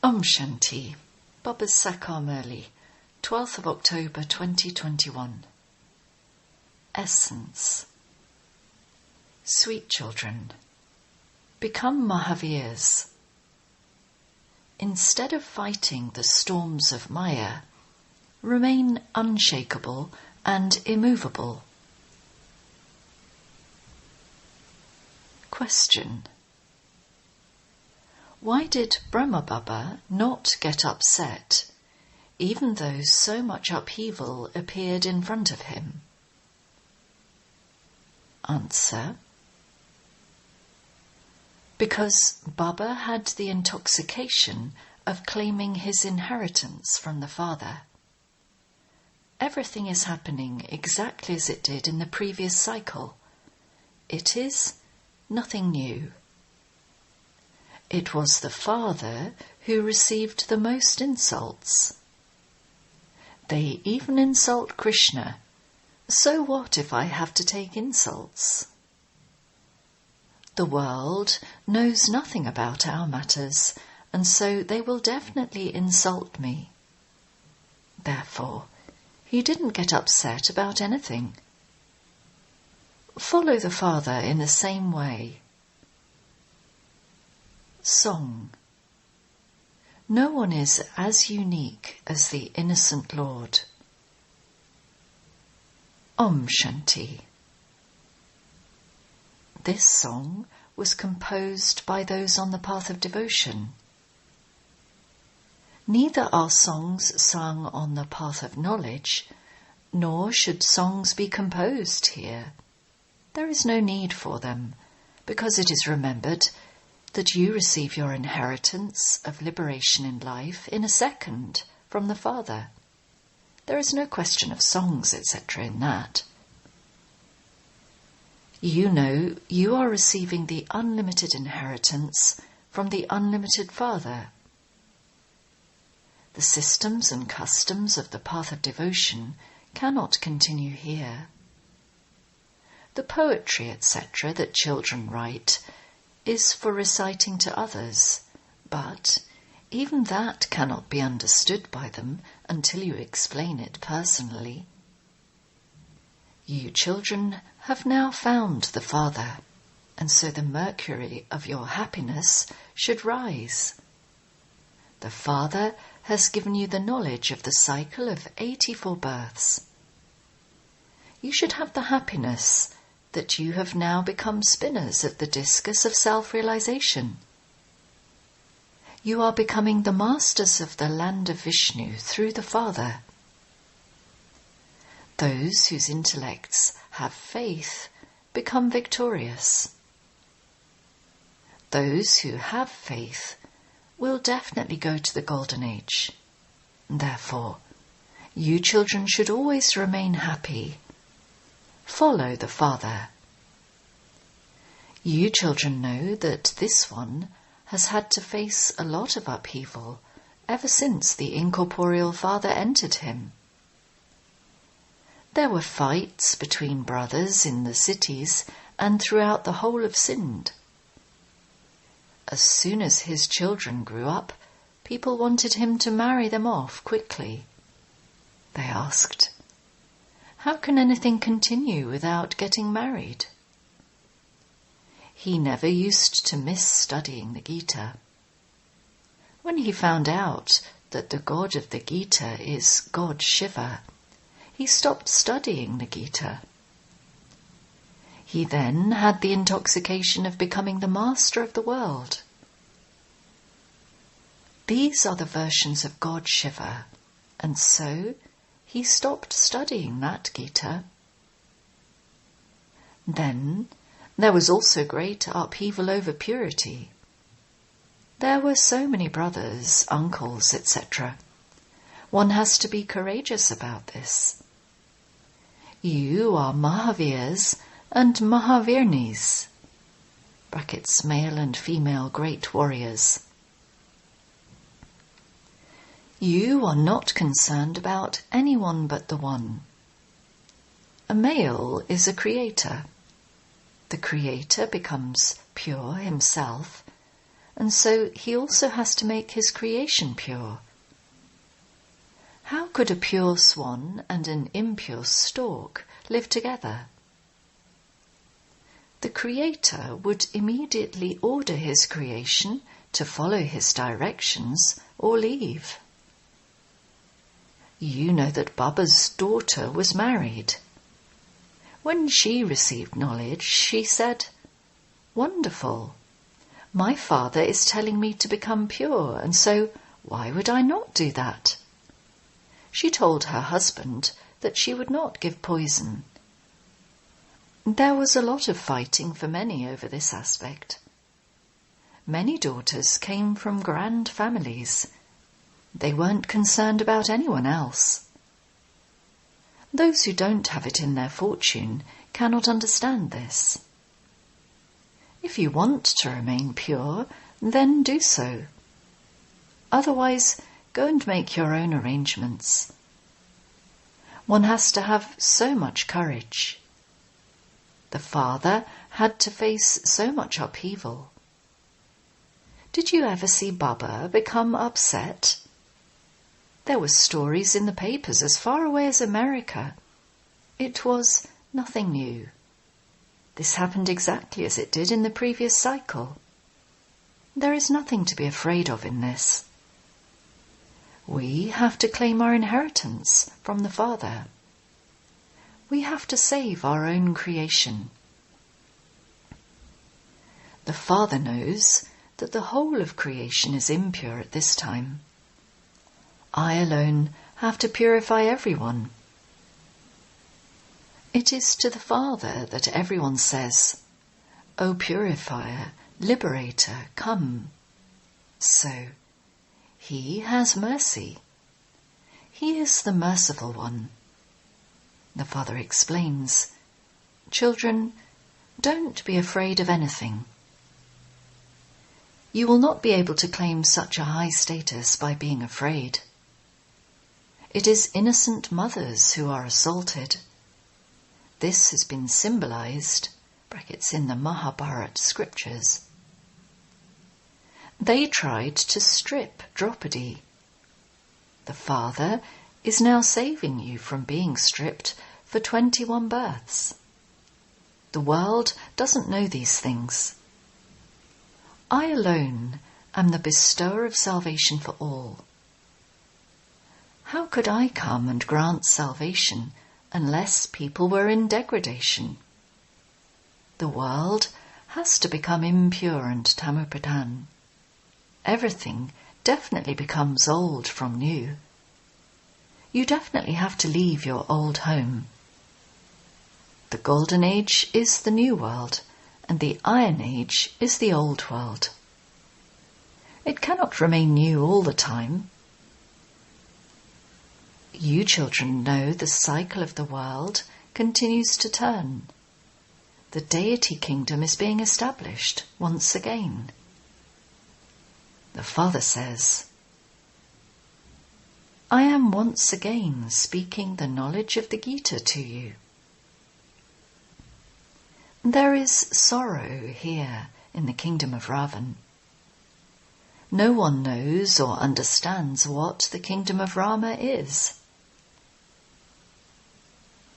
Shanti, Baba's Sakar Murli, 12th of October 2021. Essence. Sweet children, become Mahavirs. Instead of fighting the storms of Maya, remain unshakable and immovable. Question. Why did Brahma Baba not get upset, even though so much upheaval appeared in front of him? Answer. Because Baba had the intoxication of claiming his inheritance from the father. Everything is happening exactly as it did in the previous cycle. It is nothing new. It was the father who received the most insults. They even insult Krishna. So what if I have to take insults? The world knows nothing about our matters, and so they will definitely insult me. Therefore, he didn't get upset about anything. Follow the father in the same way. Song. No one is as unique as the innocent Lord. Shanti. This song was composed by those on the path of devotion. Neither are songs sung on the path of knowledge, nor should songs be composed here. There is no need for them, because it is remembered that you receive your inheritance of liberation in life in a second from the Father. There is no question of songs, etc. in that. You know you are receiving the unlimited inheritance from the unlimited Father. The systems and customs of the path of devotion cannot continue here. The poetry, etc., that children write is for reciting to others, but even that cannot be understood by them until you explain it personally. You children have now found the Father, and so the mercury of your happiness should rise. The Father has given you the knowledge of the cycle of 84 births. You should have the happiness that you have now become spinners of the discus of self-realization. You are becoming the masters of the land of Vishnu through the Father. Those whose intellects have faith become victorious. Those who have faith will definitely go to the Golden Age. Therefore, you children should always remain happy. Follow the Father. You children know that this one has had to face a lot of upheaval ever since the incorporeal Father entered him. There were fights between brothers in the cities and throughout the whole of Sind. As soon as his children grew up, people wanted him to marry them off quickly. They asked, "How can anything continue without getting married?" He never used to miss studying the Gita. When he found out that the god of the Gita is God Shiva, he stopped studying the Gita. He then had the intoxication of becoming the master of the world. These are the versions of God Shiva, and so he stopped studying that Gita. Then there was also great upheaval over purity. There were so many brothers, uncles, etc. One has to be courageous about this. You are Mahavirs and Mahavirnis, brackets male and female great warriors. You are not concerned about anyone but the One. A male is a creator. The creator becomes pure himself, and so he also has to make his creation pure. How could a pure swan and an impure stork live together? The Creator would immediately order his creation to follow his directions or leave. You know that Baba's daughter was married. When she received knowledge, she said, "Wonderful. My father is telling me to become pure, and so why would I not do that?" She told her husband that she would not give poison. There was a lot of fighting for many over this aspect. Many daughters came from grand families. They weren't concerned about anyone else. Those who don't have it in their fortune cannot understand this. If you want to remain pure, then do so. Otherwise, go and make your own arrangements. One has to have so much courage. The father had to face so much upheaval. Did you ever see Baba become upset? There were stories in the papers as far away as America. It was nothing new. This happened exactly as it did in the previous cycle. There is nothing to be afraid of in this. We have to claim our inheritance from the Father. We have to save our own creation. The Father knows that the whole of creation is impure at this time. I alone have to purify everyone. It is to the Father that everyone says, "O Purifier, Liberator, come." So, He has mercy. He is the merciful one. The Father explains, "Children, don't be afraid of anything. You will not be able to claim such a high status by being afraid. It is innocent mothers who are assaulted. This has been symbolized, brackets in the Mahabharata scriptures. They tried to strip Draupadi. The Father is now saving you from being stripped for 21 births. The world doesn't know these things. I alone am the bestower of salvation for all. How could I come and grant salvation unless people were in degradation? The world has to become impure and tamupradhan. Everything definitely becomes old from new. You definitely have to leave your old home. The Golden Age is the new world, and the Iron Age is the old world. It cannot remain new all the time. You children know the cycle of the world continues to turn. The deity kingdom is being established once again. The Father says, "I am once again speaking the knowledge of the Gita to you." There is sorrow here in the kingdom of Ravan. No one knows or understands what the kingdom of Rama is.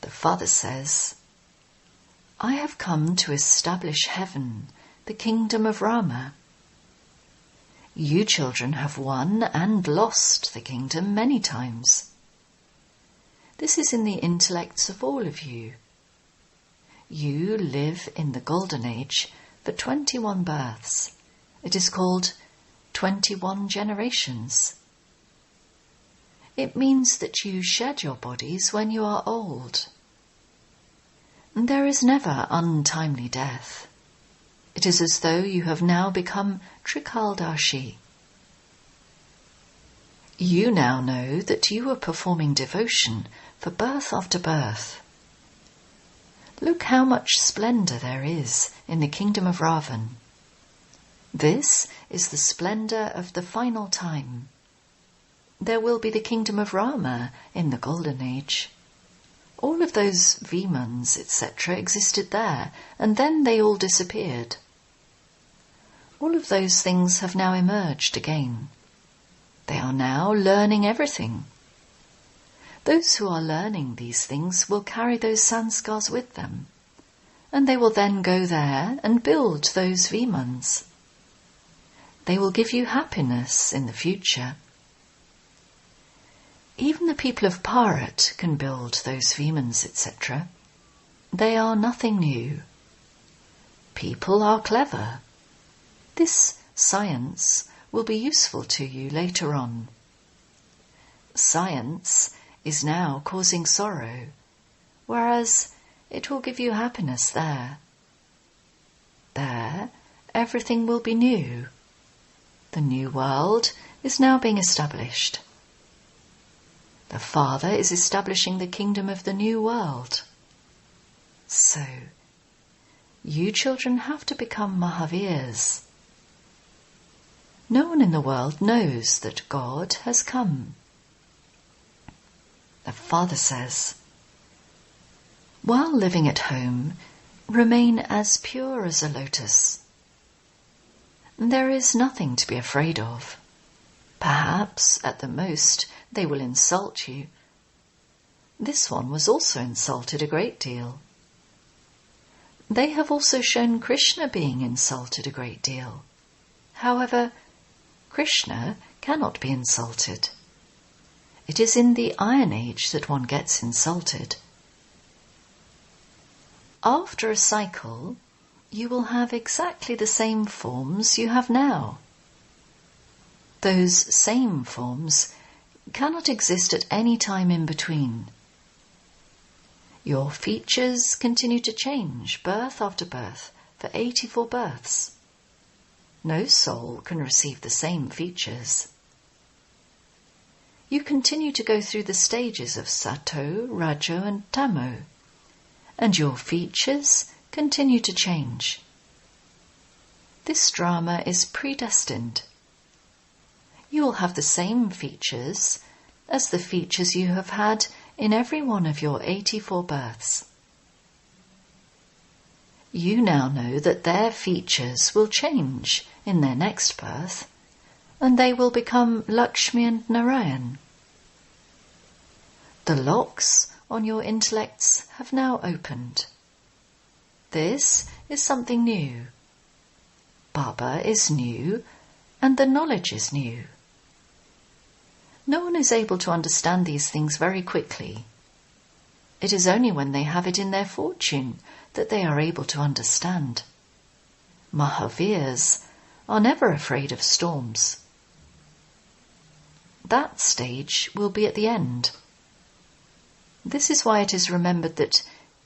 The Father says, "I have come to establish heaven, the kingdom of Rama." You children have won and lost the kingdom many times. This is in the intellects of all of you. You live in the Golden Age for 21 births. It is called 21 generations. It means that you shed your bodies when you are old. There is never untimely death. It is as though you have now become Trikaldarshi. You now know that you are performing devotion for birth after birth. Look how much splendour there is in the kingdom of Ravan. This is the splendour of the final time. There will be the kingdom of Rama in the Golden Age. All of those Vimans, etc. existed there, and then they all disappeared. All of those things have now emerged again. They are now learning everything. Those who are learning these things will carry those sanskars with them, and they will then go there and build those vimans. They will give you happiness in the future. Even the people of Bharat can build those vimans, etc. They are nothing new. People are clever. This science will be useful to you later on. Science is now causing sorrow, whereas it will give you happiness there. There, everything will be new. The new world is now being established. The Father is establishing the kingdom of the new world. So, you children have to become Mahavirs. No one in the world knows that God has come. The Father says, while living at home, remain as pure as a lotus. There is nothing to be afraid of. Perhaps, at the most, they will insult you. This one was also insulted a great deal. They have also shown Krishna being insulted a great deal. However, Krishna cannot be insulted. It is in the Iron Age that one gets insulted. After a cycle, you will have exactly the same forms you have now. Those same forms cannot exist at any time in between. Your features continue to change birth after birth for 84 births. No soul can receive the same features. You continue to go through the stages of Sato, Rajo and Tamo, and your features continue to change. This drama is predestined. You will have the same features as the features you have had in every one of your 84 births. You now know that their features will change in their next birth, and they will become Lakshmi and Narayan. The locks on your intellects have now opened. This is something new. Baba is new, and the knowledge is new. No one is able to understand these things very quickly. It is only when they have it in their fortune that they are able to understand. Mahavirs are never afraid of storms. That stage will be at the end. This is why it is remembered that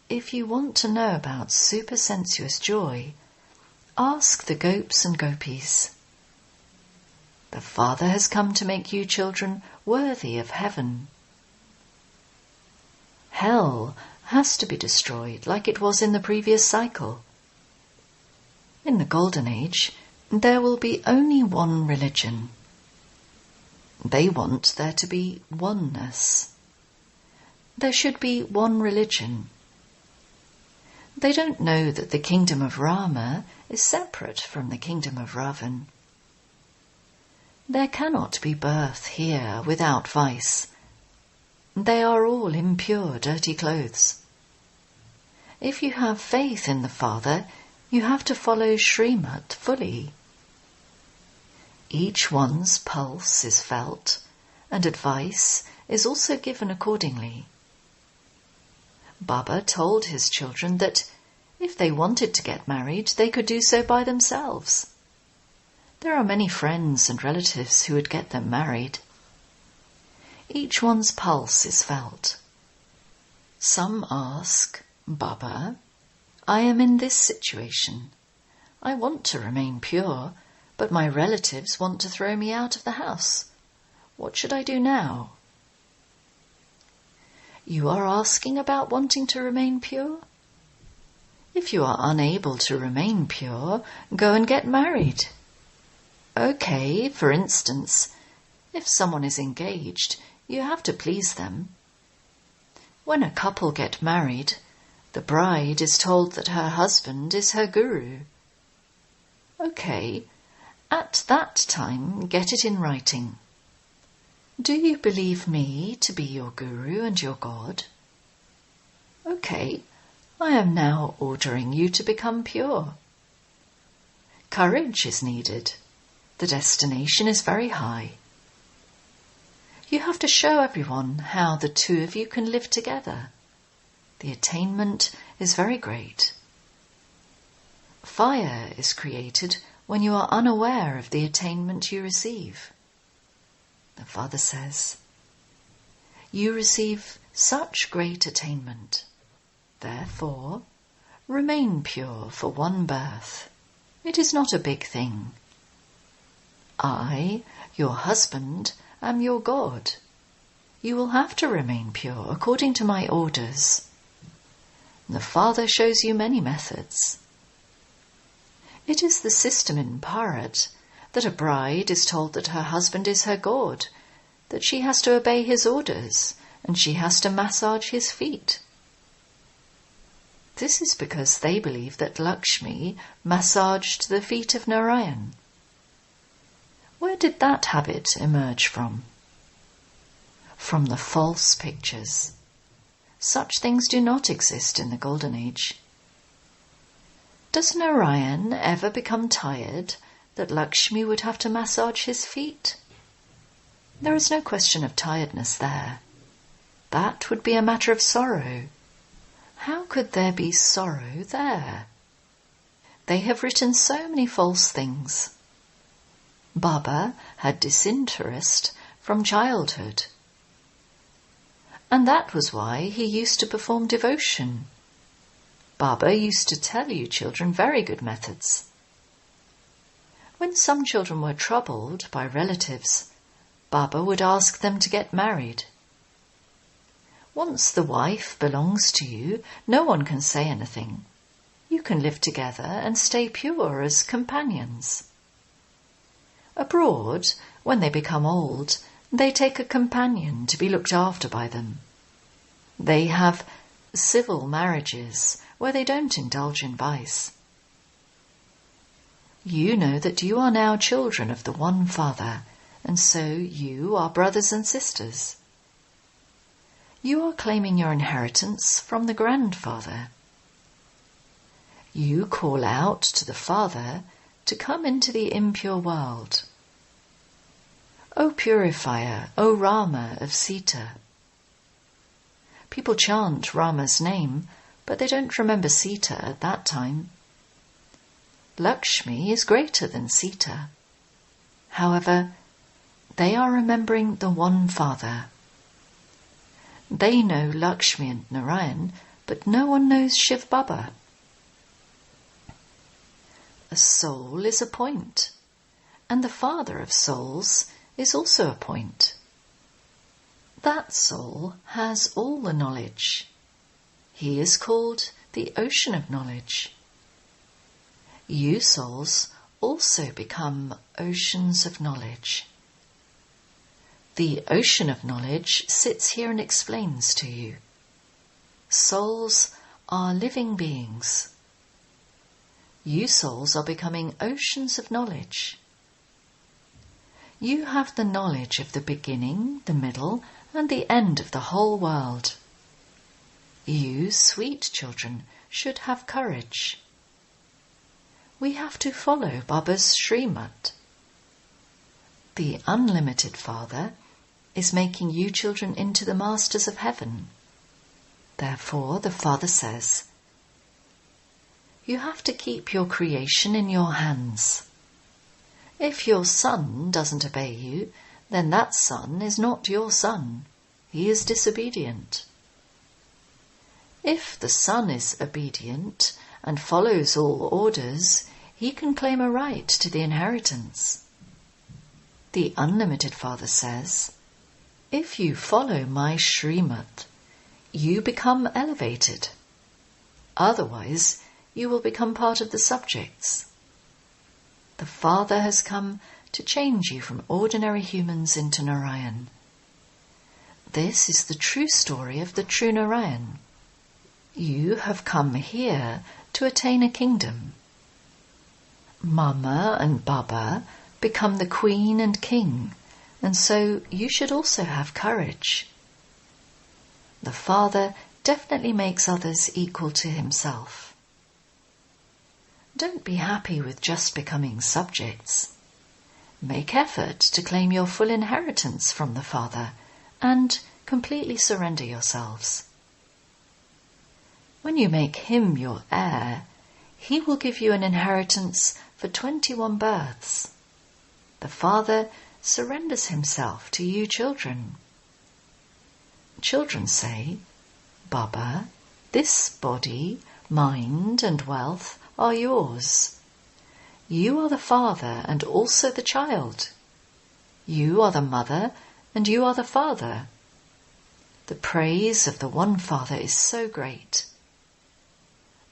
if you want to know about supersensuous joy, ask the gopes and gopis. The Father has come to make you children worthy of heaven. Hell has to be destroyed like it was in the previous cycle. In the Golden Age, there will be only one religion. They want there to be oneness. There should be one religion. They don't know that the kingdom of Rama is separate from the kingdom of Ravan. There cannot be birth here without vice. They are all impure, dirty clothes. If you have faith in the Father, you have to follow Srimad fully. Each one's pulse is felt, and advice is also given accordingly. Baba told his children that if they wanted to get married, they could do so by themselves. There are many friends and relatives who would get them married. Each one's pulse is felt. Some ask, Baba, I am in this situation. I want to remain pure, but my relatives want to throw me out of the house. What should I do now? You are asking about wanting to remain pure? If you are unable to remain pure, go and get married. Okay, for instance, if someone is engaged, you have to please them. When a couple get married, the bride is told that her husband is her guru. Okay, At that time, get it in writing. Do you believe me to be your guru and your God? Okay, I am now ordering you to become pure. Courage is needed. The destination is very high. You have to show everyone how the two of you can live together. The attainment is very great. Fire is created when you are unaware of the attainment you receive. The Father says, you receive such great attainment. Therefore, remain pure for one birth. It is not a big thing. I, your husband, am your God. You will have to remain pure according to my orders. The Father shows you many methods. It is the system in Bharat that a bride is told that her husband is her God, that she has to obey his orders, and she has to massage his feet. This is because they believe that Lakshmi massaged the feet of Narayan. Where did that habit emerge from? From the false pictures. Such things do not exist in the Golden Age. Does Narayan ever become tired that Lakshmi would have to massage his feet? There is no question of tiredness there. That would be a matter of sorrow. How could there be sorrow there? They have written so many false things. Baba had disinterest from childhood. And that was why he used to perform devotion. Baba used to tell you children very good methods. When some children were troubled by relatives, Baba would ask them to get married. Once the wife belongs to you, no one can say anything. You can live together and stay pure as companions. Abroad, when they become old, they take a companion to be looked after by them. They have civil marriages where they don't indulge in vice. You know that you are now children of the one Father, and so you are brothers and sisters. You are claiming your inheritance from the grandfather. You call out to the Father to come into the impure world. O purifier, O Rama of Sita. People chant Rama's name, but they don't remember Sita at that time. Lakshmi is greater than Sita. However, they are remembering the one Father. They know Lakshmi and Narayan, but no one knows Shiv Baba. A soul is a point, and the Father of souls is also a point. That soul has all the knowledge. He is called the ocean of knowledge. You souls also become oceans of knowledge. The ocean of knowledge sits here and explains to you. Souls are living beings. You souls are becoming oceans of knowledge. You have the knowledge of the beginning, the middle, and the end of the whole world. You, sweet children, should have courage. We have to follow Baba's Srimad. The unlimited Father is making you children into the masters of heaven. Therefore, the Father says, you have to keep your creation in your hands. If your son doesn't obey you, then that son is not your son. He is disobedient. If the son is obedient and follows all orders, he can claim a right to the inheritance. The unlimited Father says, if you follow my Srimad, you become elevated. Otherwise, you will become part of the subjects. The Father has come to change you from ordinary humans into Narayan. This is the true story of the true Narayan. You have come here to attain a kingdom. Mama and Baba become the queen and king, and so you should also have courage. The father definitely makes others equal to himself. Don't be happy with just becoming subjects. Make effort to claim your full inheritance from the father and completely surrender yourselves. When you make him your heir, he will give you an inheritance for 21 births. The father surrenders himself to you children. Children say, Baba, this body, mind and wealth are yours. You are the father and also the child. You are the mother and you are the father. The praise of the one father is so great.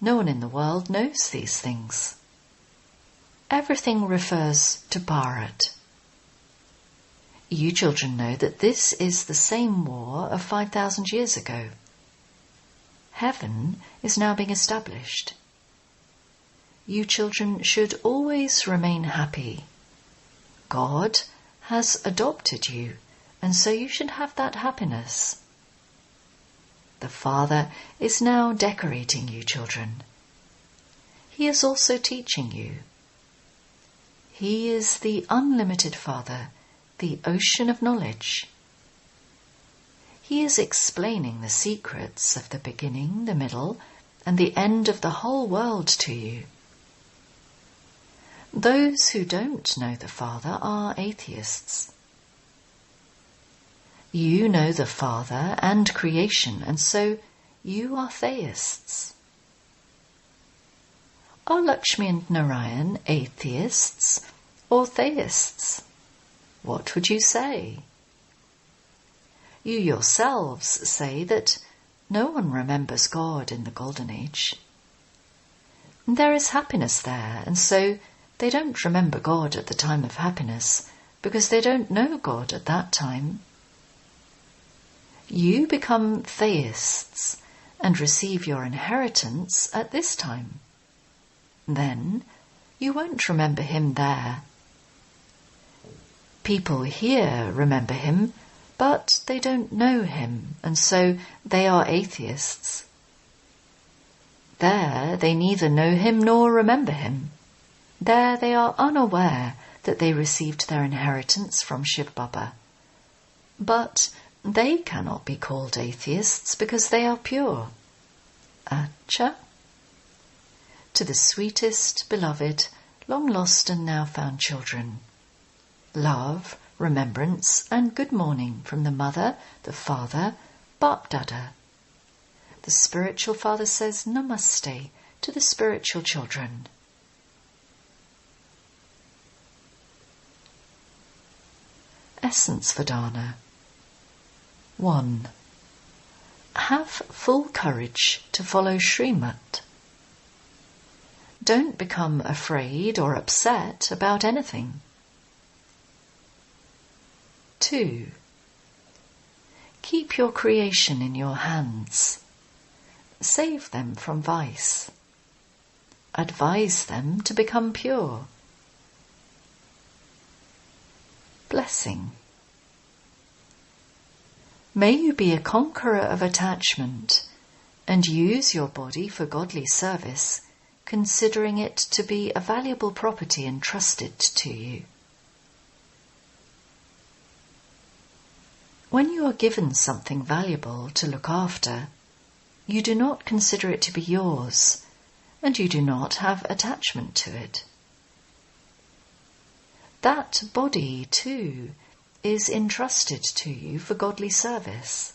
No one in the world knows these things. Everything refers to Bharat. You children know that this is the same war of 5,000 years ago. Heaven is now being established. You children should always remain happy. God has adopted you, and so you should have that happiness. The Father is now decorating you children. He is also teaching you. He is the unlimited Father, the ocean of knowledge. He is explaining the secrets of the beginning, the middle, and the end of the whole world to you. Those who don't know the Father are atheists. You know the Father and creation, and so you are theists. Are Lakshmi and Narayan atheists or theists? What would you say? You yourselves say that no one remembers God in the Golden Age. There is happiness there, and so they don't remember God at the time of happiness because they don't know God at that time. You become theists and receive your inheritance at this time. Then you won't remember him there. People here remember him, but they don't know him, and so they are atheists. There they neither know him nor remember him. There they are unaware that they received their inheritance from Shiv Baba. But they cannot be called atheists because they are pure. Acha? To the sweetest, beloved, long lost and now found children. Love, remembrance and good morning from the Mother, the Father, BaapDada. The spiritual father says Namaste to the spiritual children. Essence Vedana. 1. Have full courage to follow Srimat. Don't become afraid or upset about anything. 2. Keep your creation in your hands. Save them from vice. Advise them to become pure. Blessing. May you be a conqueror of attachment and use your body for godly service, considering it to be a valuable property entrusted to you. When you are given something valuable to look after, you do not consider it to be yours, and you do not have attachment to it. That body, too, is entrusted to you for godly service.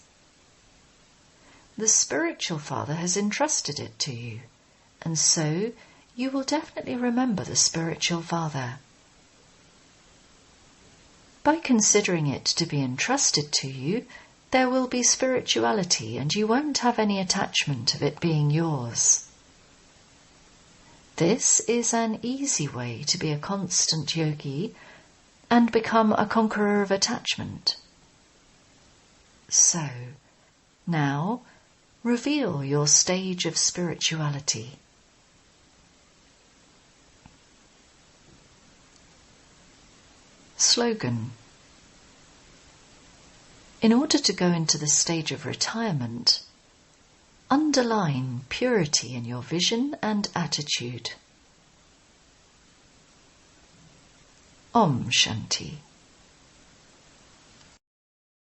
The spiritual father has entrusted it to you, and so you will definitely remember the spiritual father. By considering it to be entrusted to you, there will be spirituality and you won't have any attachment of it being yours. This is an easy way to be a constant yogi and become a conqueror of attachment. So, now, reveal your stage of spirituality. Slogan. In order to go into the stage of retirement, underline purity in your vision and attitude. Om Shanti.